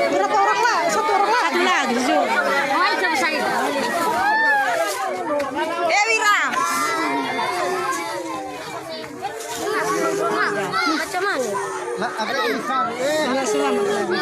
Berapa orang lah? Satu orang lah. Satu lagi. Wira. Macam mana? Enggak selamat lagi.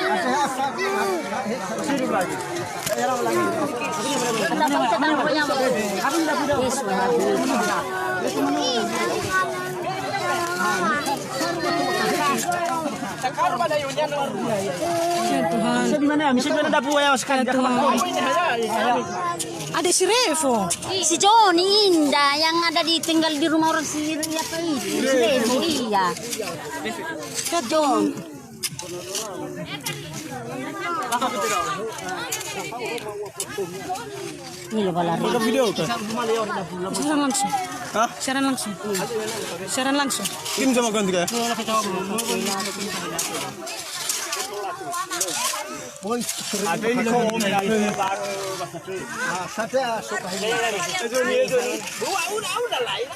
Ada si Revo, Si Joni Indah yang ada tinggal di rumah orang sendiri apa itu? Si Revo iya. John. Ini loh balari. Video tuh. siaran langsung. Hah? Siaran langsung. Siaran langsung. Kim sama ganti kayak. Ada ini kok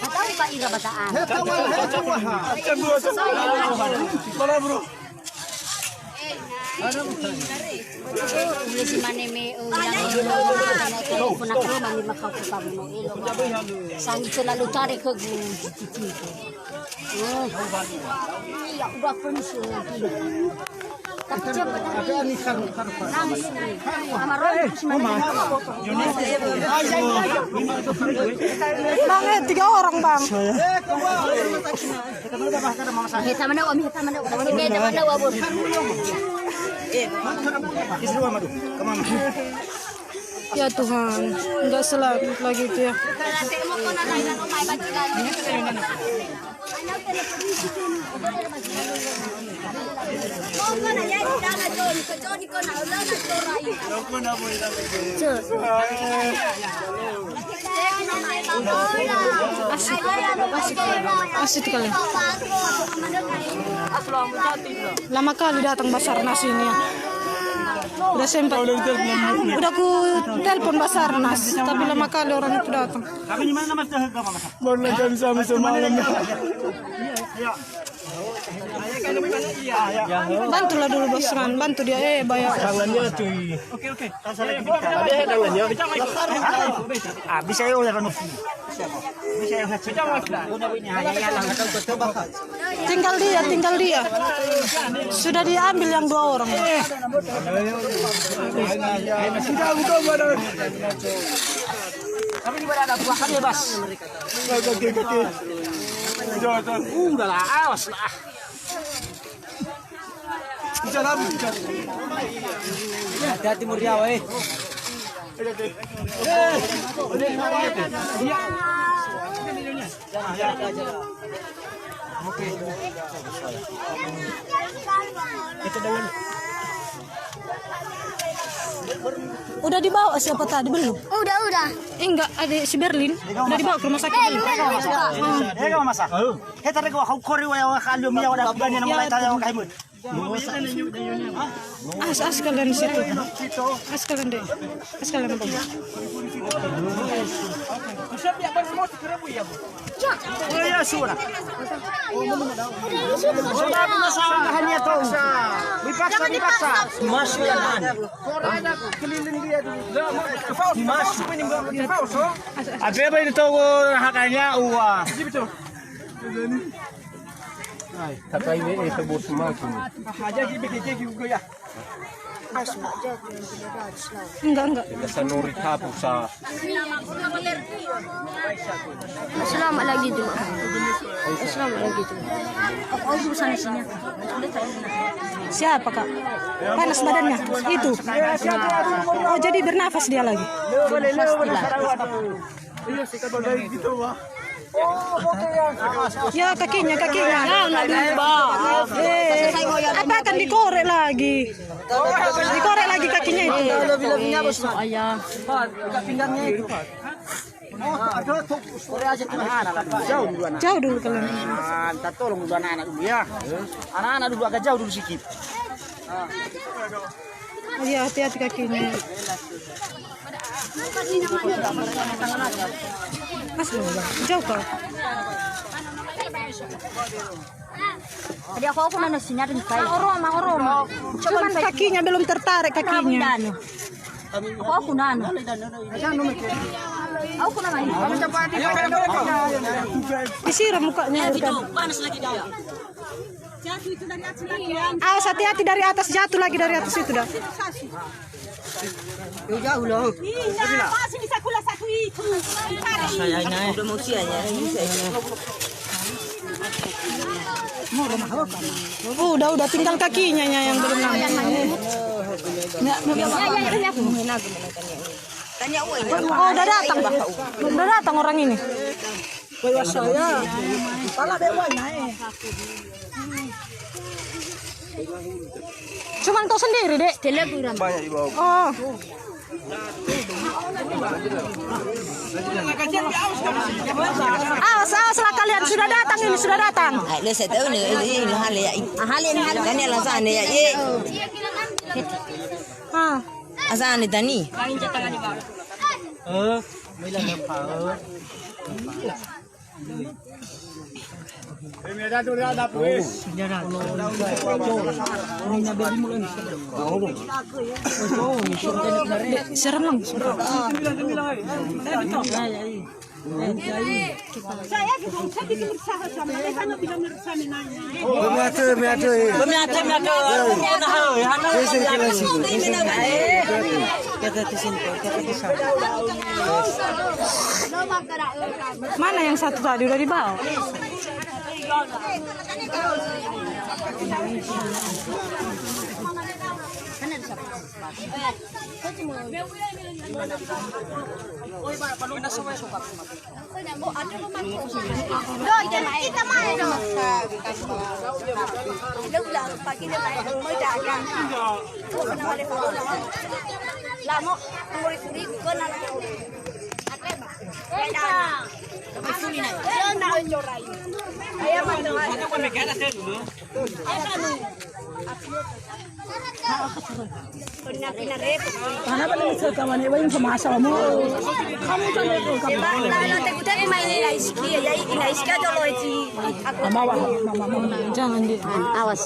Tahu Pak Ira bataan. Mana bro? Si maneme ulang pun ako mani makaupupan mo ilong. Sang ito lalo cari ke gitu. Iya udah pensiun. Tapi cepat Bang, 3 orang bang. Kita mana wa kita mana wa bos. Ya Tuhan, enggak selamat lagi itu ya. Asik kali. Lama kali datang Basarnas ini ya. Udah sempat, udah ku telepon Basarnas, tapi lama kali orang itu datang. Baru kami sama semalam. Bantulah dulu Basran, bantu dia bayar. Tangannya cuy. Oke. Ada tangannya. Bisa ya ulah kan. Bisa ya. Tinggal dia. Sudah diambil yang 2 orang. Sudah buka badan. Kami di mana ada buah kan ya, Bas? Oke. Udah lah, awas lah. Jalan. Hati-hati Muriawa Oke. Itu daun. Udah dibawa siapa tadi belum? Udah. Enggak, ada si Berlin. Udah dibawa ke rumah sakit belum? Kau masak. Kita rego kau kori wa kalio mia wa ganya na mulai tayo kay mo. As kalian di situ. As kalian deh. Oh ya suara. Sudah masalah hanya tu. Dipaksa. Masuk yan. Ada keliling dia dulu. Masuk ini enggak. Ada ba dito hakanya uwa. Betul. Ay, tatay ni sa bus makin. Haja gibi juga ya. Enggak. Sa nurit hapo sa Selamat lagi tuh. Selamat lagi tuh. Oh, sana sini. Siapa kak? Panas badannya. Itu. Oh jadi bernafas dia lagi. Ya kakinya. Apa akan dikorek lagi? Dikorek lagi kakinya itu. Lebih-lebihnya bos ayah. Pinggangnya itu. Jauh dulu kalian. Kita tolong dulu anak-anak dulu ya. Anak-anak dulu agak jauh dulu sedikit. Iya hati-hati kakinya. Jauh kok. Tadi aku nanya sini ada nih kayak Oroma. Cuman kakinya belum tertarik kakinya. Aku nanya. Aku nanya. Disiram mukanya. Panas lagi dia. Awas hati-hati dari atas jatuh lagi dari atas itu dah. Jauh loh. Udah tinggal kakinya yang belum nampak. Oh udah datang orang ini. Cuman kau sendiri dek. banyak di bawah. Oh. Awas lah kalian sudah datang ini sudah datang. Asaan tani? Serem lang. Mana yang satu tadi udah dibawa? Karena pada misal kawan ibu yang semasa kamu jangan itu jangan di Awas.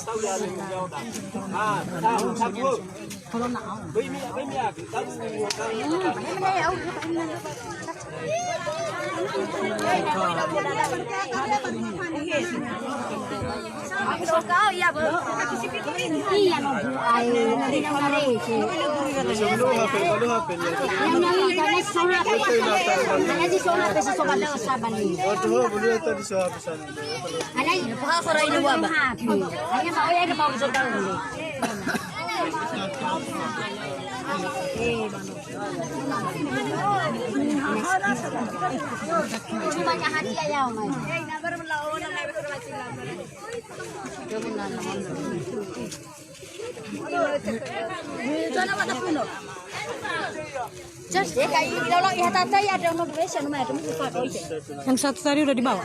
yang satu tadi udah dibawa.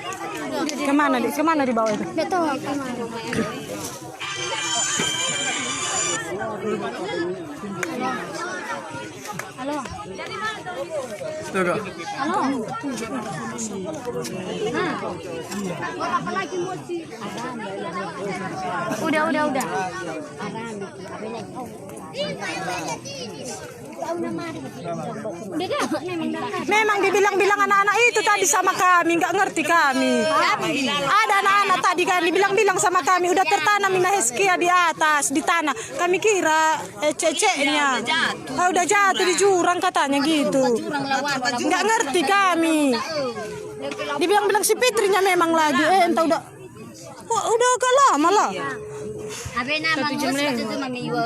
Kemana dibawa itu? Halo. Sudah. Halo. Apa lagi mau sih? Udah. Memang dibilang-bilang anak-anak itu tadi sama kami, nggak ngerti kami. Ada anak-anak tadi kan dibilang-bilang sama kami, udah tertanam Heskia di atas, di tanah. Kami kira ceceknya. Udah jatuh di jurang katanya gitu. Nggak ngerti kami. Dibilang-bilang si Fitrinya memang lagi, entah udah agak lama lah. Abe na mangos kasi tu mami iwa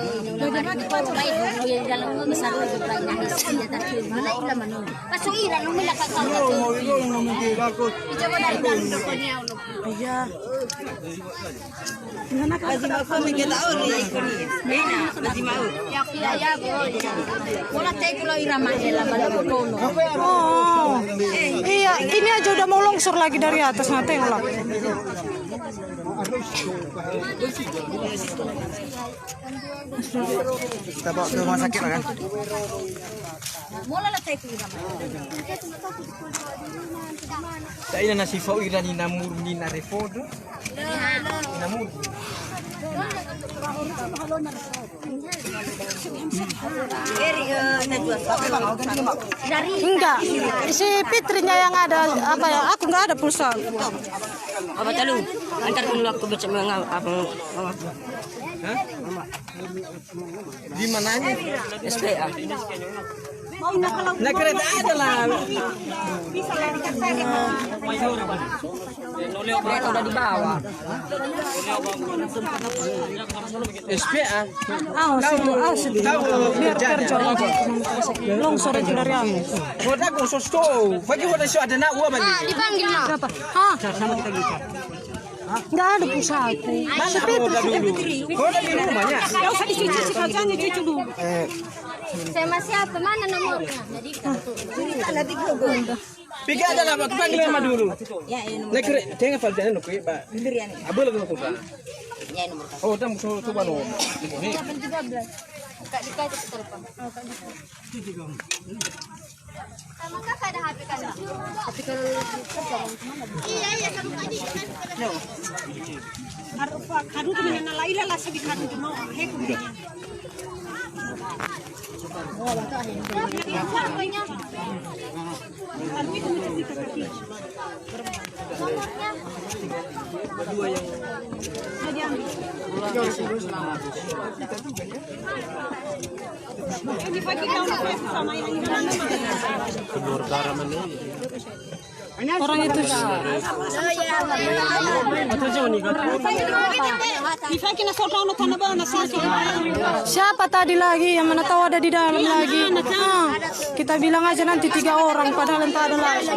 ni pa tulay do yung dalang mo masaro do tulay na siya tayo wala ila man paso ira no mila ka ka ito wala ila do ko niya ulo Iya. ya wala tayo kulo ira ma ila malabono Oh. Iya, ini aja udah mau longsor lagi dari atas, nah tengoklah. Kita bawa ke rumah sakit lah kan. mula la tayo ira ma Tak ina nasi fau ira ni namur ni na refodo. Namur. Enggak, si Fitrinya yang ada apa ya? Aku nggak ada pulsa. Apa talu? Antar dulu aku baca apa? Di mananya? SPA. Nah kereta ada lah. Mereka udah dibawa. SPA. Sedih. Biar kerja aja. Longsor aja dari aku. Hoda kung sosto. Bagi hoda syo ada nak uwa bali. dipanggil ma Siapa? Hah? Nggak ada pulsa aku. Mana hoda dulu? Hoda di rumahnya. Nggak usah dicuci sih kacanya, cuci dulu. sama siapa mana nomornya Piga ada lah, aku panggil nama dulu. Nah kereta, jangan falda no kuy ba. Abel ko ko ba. Oh, tam so coba no. Kak dikasih ke telepon. Sama kakak ada HP kan? Tapi kalau iya sama tadi. Kadu tuh dengan laila lah sedih kadu tuh mau heku. Orang itu siapa tadi lagi yang mana tahu ada di dalam lagi. Kita bilang aja nanti 3 orang padahal entah ada lagi.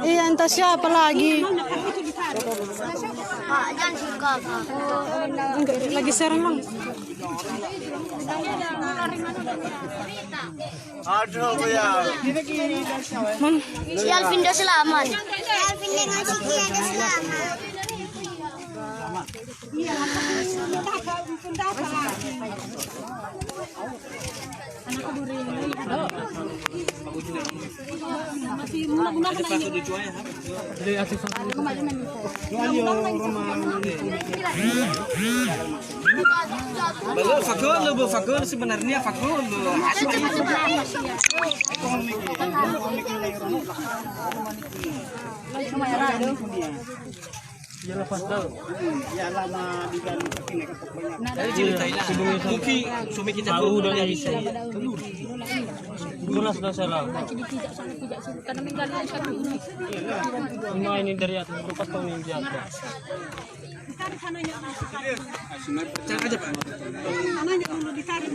Iya entah siapa lagi. Lagi seremang. Aduh ya. Si Alvin udah selamat. Alvin dengan Siti ada selamat. Belum fakul sebenarnya fakul. Ya lepas tahu. Ya lama di dalam kini banyak. Mungkin suami kita tahu dari saya. Jelas dah salah. Semua ini dari atas lepas tahu ini di atas. Cak aja Pak. Namanya dulu ditarik.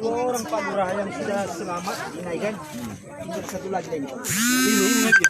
Orang Padura yang sudah selamat dinaikkan. Satu lagi. Ini